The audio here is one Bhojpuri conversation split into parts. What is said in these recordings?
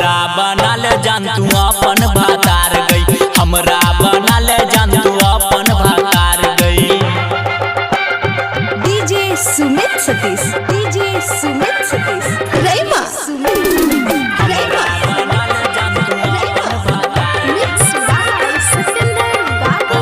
हमरा बनल जान तू अपन भातार गई, हमरा बनल जान तू अपन भातार गई। डीजे सुमित सतीश, डीजे सुमित सतीश, रैमा रैमा बनल जान तू अपन भातार मिक्स बाय सतेंद्र बाबू।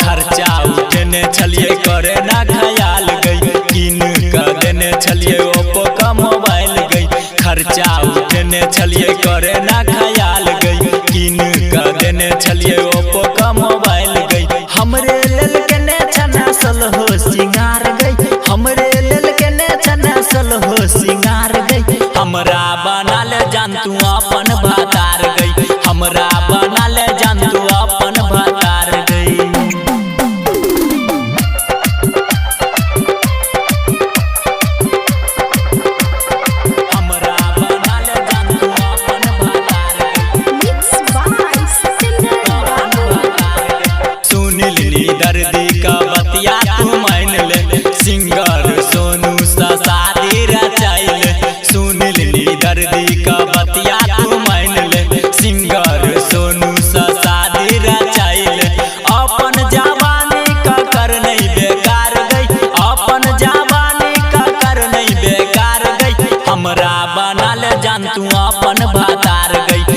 खर्चा उठने छलिए करे ना ख्याल गई, किन कर देने छलिए ओप्पो का मोबाइल गई। खर्चा उठने छलिए करे ना ख्याल गई, किन कर देने छलिए ओप्पो का मोबाइल गई। हमरे लेल के ने छनासल हो सिंगार गई, हमरे लेल के ने छनासल हो सिंगार गई। हमरा बनल जान तू अपन भातार गई, हमरा बनल जान तू अपन भातार गई। हमरा बनल जान तू अपन भातार गई, मिक्स बाय सतेंद्र बाबू। सुनिल नी दर्दी का बतिया तू मान ले, सिंगर सोनू सा शादी रचाइले। सुनिल नी दर्दी का बतिया तू मान ले, सिंगर सोनू सा शादी रचाइले। अपन जवानी का कर नहीं बेकार गई, अपन जवानी का कर नहीं बेकार गई। हमरा बनल जान तू अपन भातार गई,